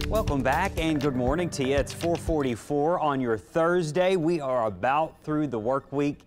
Welcome back and good morning to you. It's 4:44 on your Thursday. We are about through the work week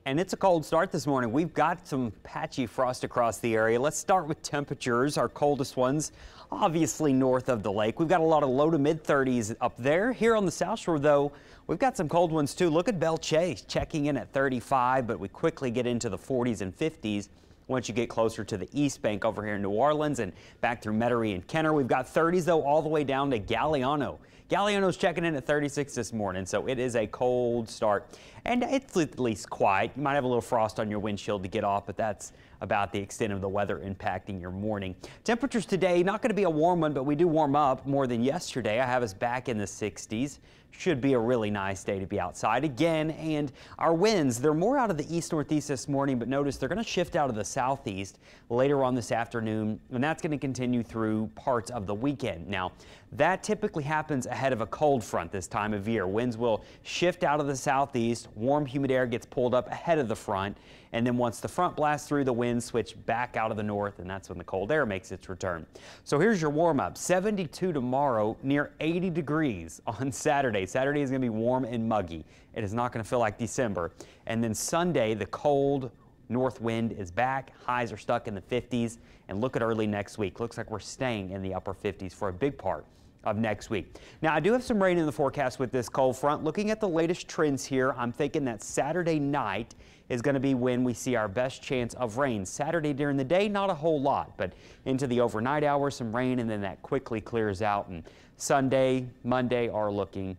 and it's a cold start this morning. We've got some patchy frost across the area. Let's start with temperatures. Our coldest ones obviously north of the lake. We've got a lot of low to mid 30s up there. Here on the South Shore though, we've got some cold ones too. Look at Belle Chasse checking in at 35, but we quickly get into the 40s and 50s. Once you get closer to the East Bank over here in New Orleans and back through Metairie and Kenner. We've got 30s though all the way down to Galliano. Galliano's checking in at 36 this morning, so it is a cold start. And it's at least quiet. You might have a little frost on your windshield to get off, but that's about the extent of the weather impacting your morning. Temperatures today, not going to be a warm one, but we do warm up more than yesterday. I have us back in the 60s. Should be a really nice day to be outside again. And our winds, they're more out of the east-northeast this morning, but notice they're going to shift out of the southeast later on this afternoon, and that's going to continue through parts of the weekend. Now, that typically happens ahead of a cold front this time of year. Winds will shift out of the southeast, warm, humid air gets pulled up ahead of the front, and then once the front blasts through, the winds switch back out of the north, and that's when the cold air makes its return. So here's your warm-up. 72 tomorrow, near 80 degrees on Saturday. Saturday is going to be warm and muggy. It is not going to feel like December. And then Sunday, the cold north wind is back. Highs are stuck in the 50s. And look at early next week. Looks like we're staying in the upper 50s for a big part of next week. Now, I do have some rain in the forecast with this cold front. Looking at the latest trends here, I'm thinking that Saturday night is going to be when we see our best chance of rain. Saturday during the day, not a whole lot, but into the overnight hours, some rain, and then that quickly clears out. And Sunday, Monday are looking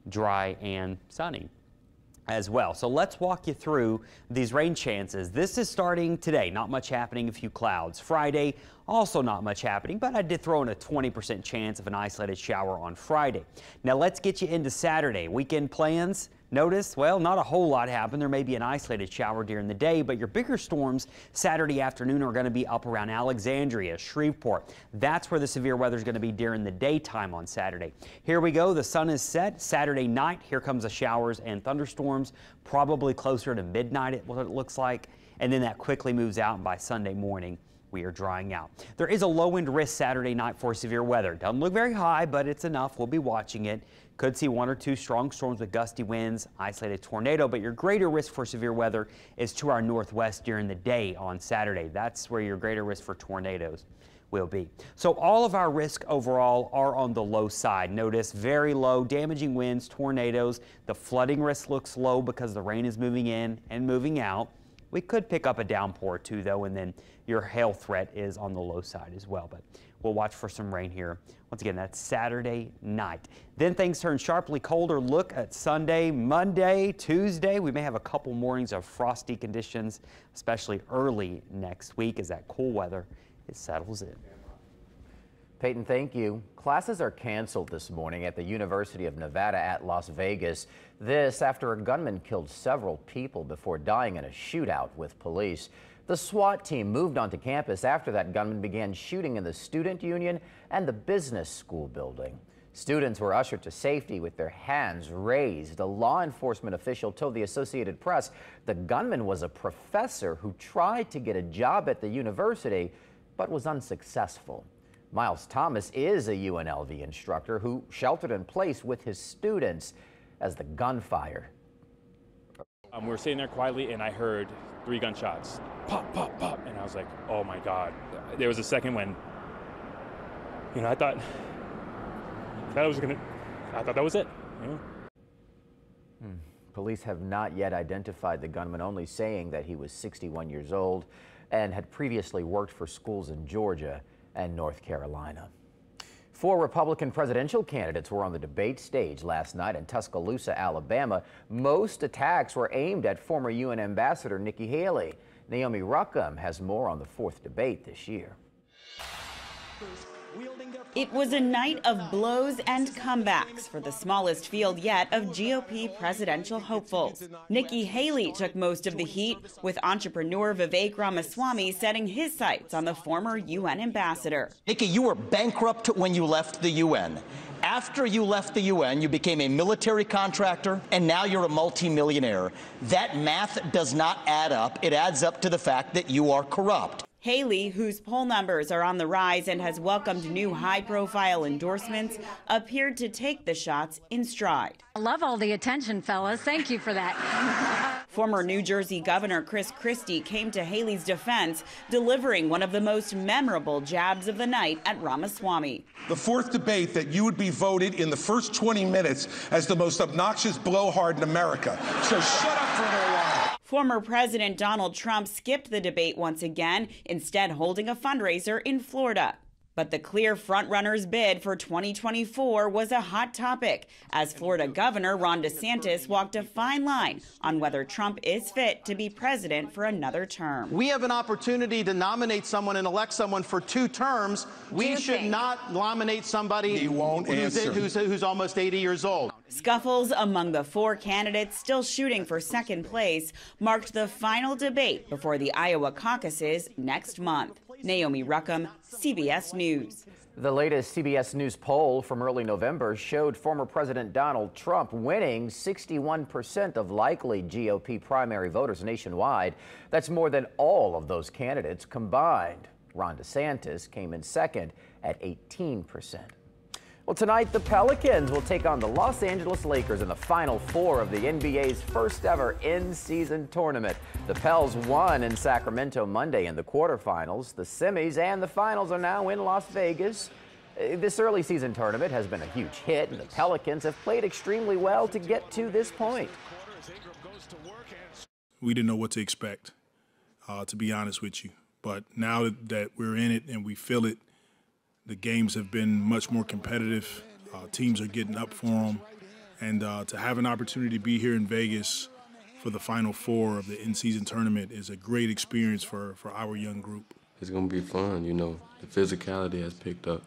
dry and sunny as well. So let's walk you through these rain chances. This is starting today. Not much happening, a few clouds. Friday, also not much happening, but I did throw in a 20% chance of an isolated shower on Friday. Now let's get you into Saturday. Weekend plans. Notice, well, not a whole lot happened. There may be an isolated shower during the day, but your bigger storms Saturday afternoon are going to be up around Alexandria, Shreveport. That's where the severe weather is going to be during the daytime on Saturday. Here we go. The sun is set. Saturday night, here comes the showers and thunderstorms, probably closer to midnight, what it looks like. And then that quickly moves out, and by Sunday morning, we are drying out. There is a low wind risk Saturday night for severe weather. Doesn't look very high, but it's enough. We'll be watching it. Could see one or two strong storms with gusty winds, isolated tornado, but your greater risk for severe weather is to our northwest during the day on Saturday. That's where your greater risk for tornadoes will be. So all of our risks overall are on the low side. Notice very low, damaging winds, tornadoes. The flooding risk looks low because the rain is moving in and moving out. We could pick up a downpour or two though, and then your hail threat is on the low side as well. But we'll watch for some rain here. Once again, that's Saturday night. Then things turn sharply colder. Look at Sunday, Monday, Tuesday. We may have a couple mornings of frosty conditions, especially early next week as that cool weather settles in. Peyton, thank you. Classes are canceled this morning at the University of Nevada at Las Vegas. This after a gunman killed several people before dying in a shootout with police. The SWAT team moved onto campus after that gunman began shooting in the student union and the business school building. Students were ushered to safety with their hands raised. A law enforcement official told the Associated Press the gunman was a professor who tried to get a job at the university but was unsuccessful. Miles Thomas is a UNLV instructor who sheltered in place with his students as the gunfire. We were sitting there quietly and I heard 3 gunshots. Pop, pop, pop. And I was like, oh my God. There was a second when, I thought that was it. Police have not yet identified the gunman, only saying that he was 61 years old and had previously worked for schools in Georgia and North Carolina. 4 Republican presidential candidates were on the debate stage last night in Tuscaloosa, Alabama. Most attacks were aimed at former UN Ambassador Nikki Haley. Naomi Ruckham has more on the 4th debate this year. It was a night of blows and comebacks for the smallest field yet of GOP presidential hopefuls. Nikki Haley took most of the heat, with entrepreneur Vivek Ramaswamy setting his sights on the former UN ambassador. Nikki, you were bankrupt when you left the UN. After you left the UN, you became a military contractor, and now you're a multimillionaire. That math does not add up. It adds up to the fact that you are corrupt. Haley, whose poll numbers are on the rise and has welcomed new high-profile endorsements, appeared to take the shots in stride. I love all the attention, fellas. Thank you for that. Former New Jersey Governor Chris Christie came to Haley's defense, delivering one of the most memorable jabs of the night at Ramaswamy. The fourth debate that you would be voted in the first 20 minutes as the most obnoxious blowhard in America. So shut up for a little while. Former President Donald Trump skipped the debate once again, instead holding a fundraiser in Florida. But the clear frontrunner's bid for 2024 was a hot topic, as Florida Governor Ron DeSantis walked a fine line on whether Trump is fit to be president for another term. We have an opportunity to nominate someone and elect someone for 2 terms. We should not nominate somebody who's almost 80 years old. Scuffles among the 4 candidates still shooting for second place marked the final debate before the Iowa caucuses next month. Naomi Ruckham, CBS News. The latest CBS News poll from early November showed former President Donald Trump winning 61% of likely GOP primary voters nationwide. That's more than all of those candidates combined. Ron DeSantis came in second at 18%. Well, tonight the Pelicans will take on the Los Angeles Lakers in the Final Four of the NBA's first ever in-season tournament. The Pels won in Sacramento Monday in the quarterfinals. The semis and the finals are now in Las Vegas. This early season tournament has been a huge hit, and the Pelicans have played extremely well to get to this point. We didn't know what to expect, to be honest with you. But now that we're in it and we feel it, the games have been much more competitive. Teams are getting up for them. And to have an opportunity to be here in Vegas for the Final Four of the in-season tournament is a great experience for our young group. It's going to be fun, you know. The physicality has picked up.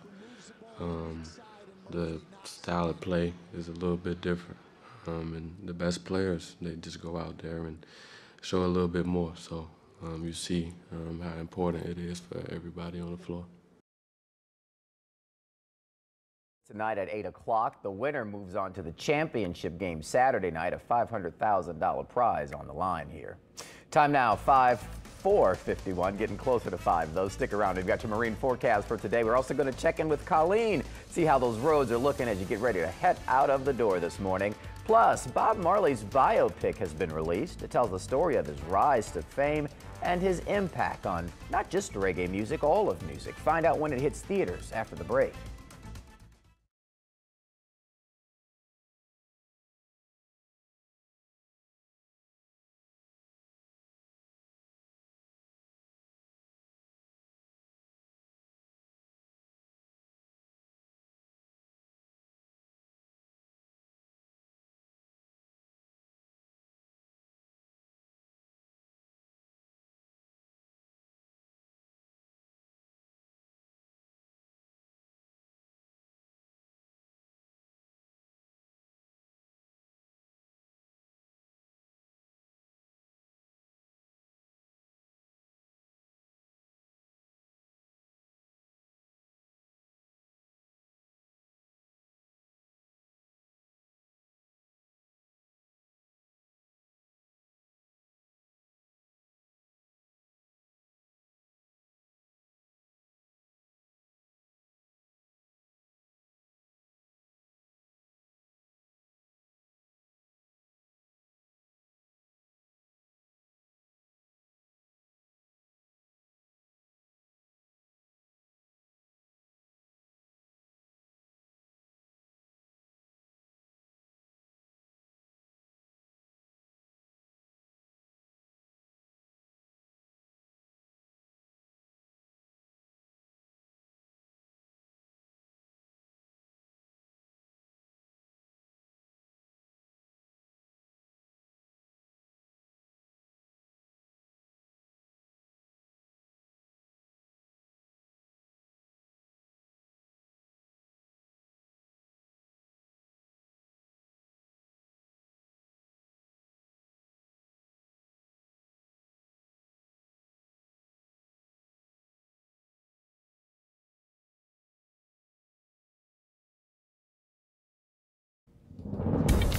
The style of play is a little bit different. And the best players, they just go out there and show a little bit more. So you see how important it is for everybody on the floor. Tonight at 8 o'clock, the winner moves on to the championship game Saturday night, a $500,000 prize on the line here. Time now, 4:51, getting closer to 5, though. Stick around. We've got your marine forecast for today. We're also going to check in with Colleen, see how those roads are looking as you get ready to head out of the door this morning. Plus, Bob Marley's biopic has been released. It tells the story of his rise to fame and his impact on not just reggae music, all of music. Find out when it hits theaters after the break.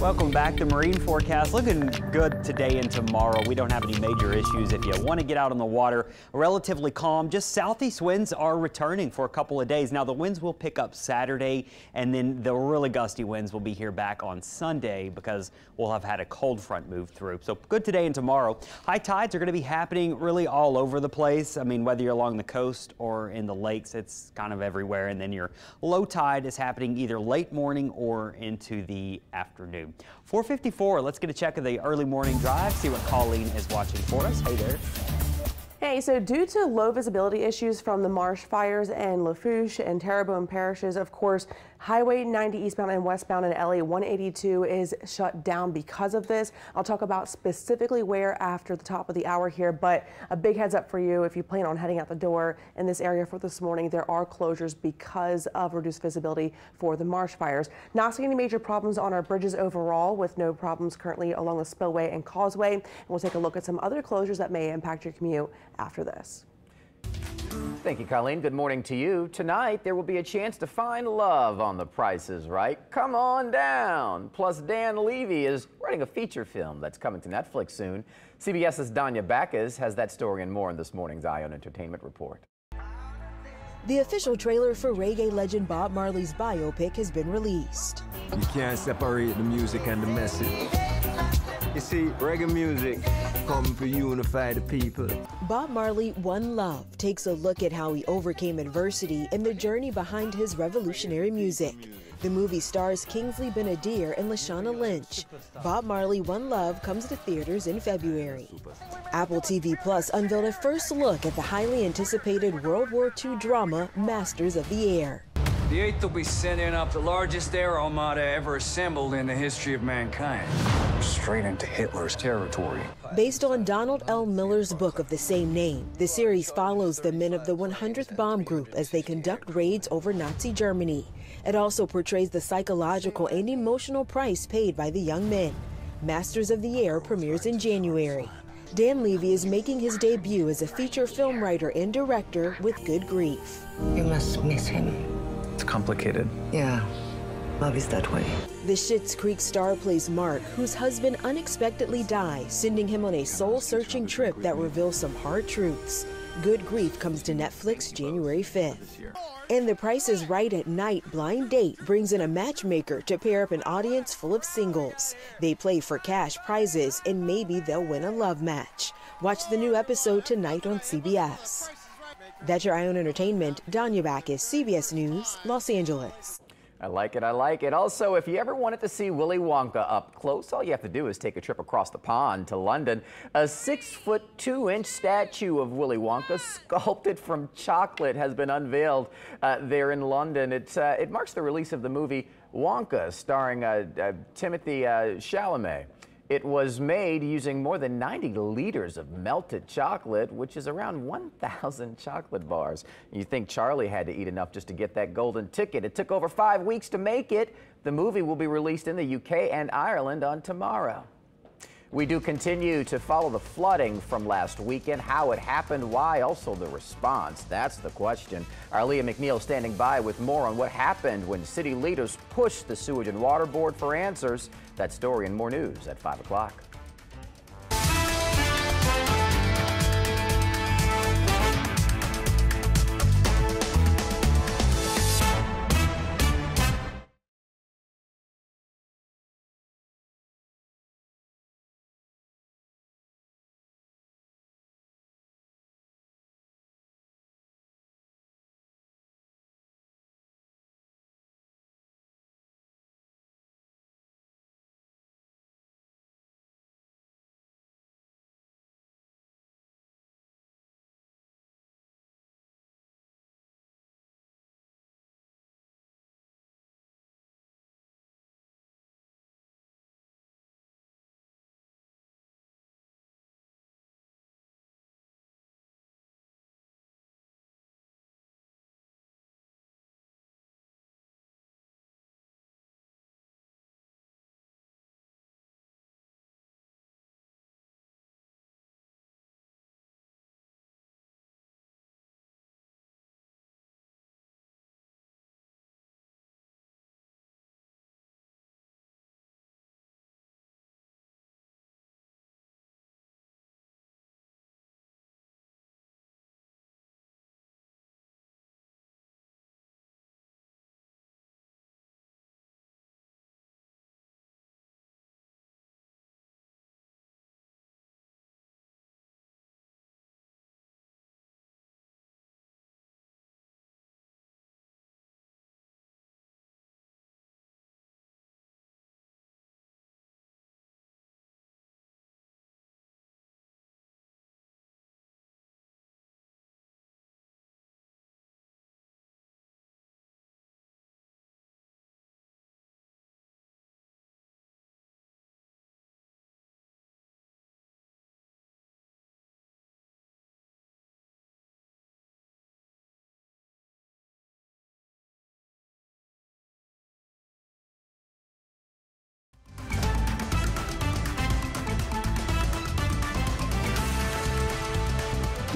Welcome back. The marine forecast looking good today and tomorrow. We don't have any major issues. If you want to get out on the water, relatively calm. Just southeast winds are returning for a couple of days. Now the winds will pick up Saturday, and then the really gusty winds will be here back on Sunday because we'll have had a cold front move through. So good today and tomorrow. High tides are going to be happening really all over the place. I mean, whether you're along the coast or in the lakes, it's kind of everywhere. And then your low tide is happening either late morning or into the afternoon. 4:54, let's get a check of the early morning drive, see what Colleen is watching for us. Hey there. Hey, so due to low visibility issues from the marsh fires in Lafourche and Terrebonne parishes, of course, Highway 90 eastbound and westbound and LA 182 is shut down because of this. I'll talk about specifically where after the top of the hour here, but a big heads up for you if you plan on heading out the door in this area for this morning. There are closures because of reduced visibility for the marsh fires. Not seeing any major problems on our bridges overall, with no problems currently along the Spillway and Causeway. And we'll take a look at some other closures that may impact your commute after this. Thank you, Colleen. Good morning to you. Tonight, there will be a chance to find love on The Price is Right. Come on down. Plus, Dan Levy is writing a feature film that's coming to Netflix soon. CBS's Danya Backus has that story and more in this morning's Ion Entertainment Report. The official trailer for reggae legend Bob Marley's biopic has been released. You can't separate the music and the message. You see, reggae music come to unify the people. Bob Marley, One Love, takes a look at how he overcame adversity and the journey behind his revolutionary music. The movie stars Kingsley Ben-Adir and Lashana Lynch. Bob Marley, One Love comes to theaters in February. Apple TV Plus unveiled a first look at the highly anticipated World War II drama Masters of the Air. The 8th will be sending up the largest air armada ever assembled in the history of mankind. Straight into Hitler's territory. Based on Donald L. Miller's book of the same name, the series follows the men of the 100th Bomb Group as they conduct raids over Nazi Germany. It also portrays the psychological and emotional price paid by the young men. Masters of the Air premieres in January. Dan Levy is making his debut as a feature film writer and director with Good Grief. You must miss him. It's complicated. Yeah, love is that way. The Schitt's Creek star plays Mark, whose husband unexpectedly dies, sending him on a soul-searching trip that reveals some hard truths. Good Grief comes to Netflix January 5th. And The Price is Right at Night Blind Date brings in a matchmaker to pair up an audience full of singles. They play for cash prizes and maybe they'll win a love match. Watch the new episode tonight on CBS. That's your Ion Entertainment. Danya Backus, CBS News, Los Angeles. I like it. I like it. Also, if you ever wanted to see Willy Wonka up close, all you have to do is take a trip across the pond to London. A 6-foot 2-inch statue of Willy Wonka, sculpted from chocolate, has been unveiled there in London. It marks the release of the movie Wonka, starring Timothée Chalamet. It was made using more than 90 liters of melted chocolate, which is around 1,000 chocolate bars. You think Charlie had to eat enough just to get that golden ticket. It took over 5 weeks to make it. The movie will be released in the UK and Ireland on tomorrow. We do continue to follow the flooding from last weekend, how it happened, why, also the response. That's the question. Our Leah McNeil standing by with more on what happened when city leaders pushed the Sewage and Water Board for answers. That story and more news at 5 o'clock.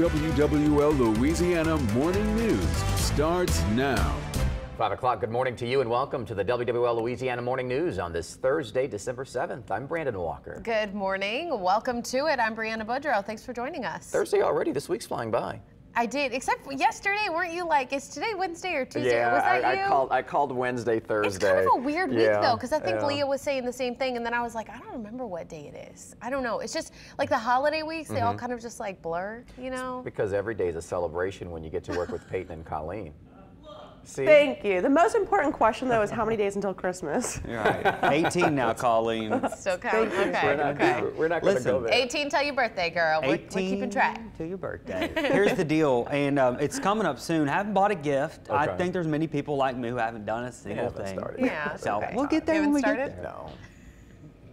WWL Louisiana Morning News starts now. 5 o'clock, good morning to you and welcome to the WWL Louisiana Morning News on this Thursday, December 7th. I'm Brandon Walker. Good morning. Welcome to it. I'm Brianna Boudreaux. Thanks for joining us. Thursday already. This week's flying by. I did, except for yesterday, weren't you like, is today Wednesday or Tuesday? Yeah, was that you? I called Wednesday, Thursday. It's kind of a weird week though, because I think yeah. Leah was saying the same thing, and then I was like, I don't remember what day it is. I don't know. It's just like the holiday weeks, they all kind of just like blur, you know? Because every day is a celebration when you get to work with Peyton and Colleen. See? Thank you. The most important question, though, is how many days until Christmas? Right. 18 now, Colleen. Still counting. Okay. We're not going to go there. 18 till your birthday, girl. We're keeping track. Till your birthday. Here's the deal, and it's coming up soon. Haven't bought a gift. Okay. I think there's many people like me who haven't done a single thing. Started. Yeah. So okay. we'll get there when we get there. No.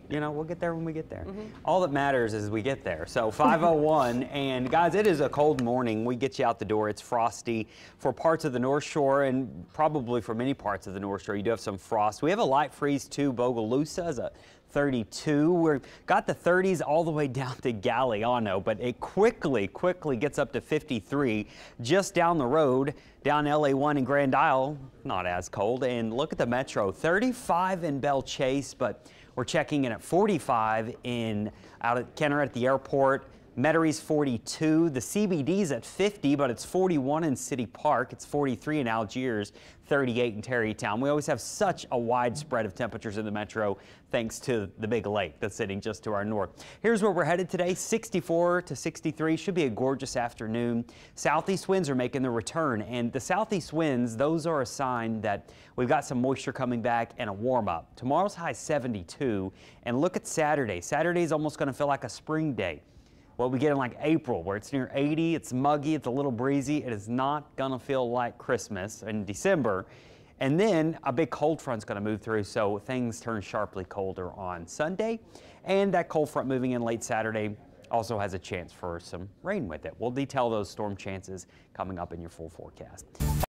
You know, we'll get there when we get there. All that matters is we get there. So 5:01, and guys, it is a cold morning. We get you out the door. It's frosty for parts of the North Shore and probably for many parts of the North Shore. You do have some frost. We have a light freeze too. Bogalusa is a 32. We've got the 30s all the way down to Galliano, but it quickly gets up to 53 just down the road. Down LA1 in Grand Isle, not as cold. And look at the metro, 35 in Belle Chase, but we're checking in at 45 out at Kenner at the airport. Metairies 42. The CBD's at 50, but it's 41 in City Park. It's 43 in Algiers, 38 in Tarrytown. We always have such a wide spread of temperatures in the metro thanks to the big lake that's sitting just to our north. Here's where we're headed today, 64 to 63. Should be a gorgeous afternoon. Southeast winds are making their return, and the southeast winds, those are a sign that we've got some moisture coming back and a warm up. Tomorrow's high 72, and look at Saturday. Saturday's almost going to feel like a spring day. What we get in like April, where it's near 80, it's muggy, it's a little breezy. It is not gonna feel like Christmas in December. And then a big cold front's gonna move through, so things turn sharply colder on Sunday. And that cold front moving in late Saturday also has a chance for some rain with it. We'll detail those storm chances coming up in your full forecast.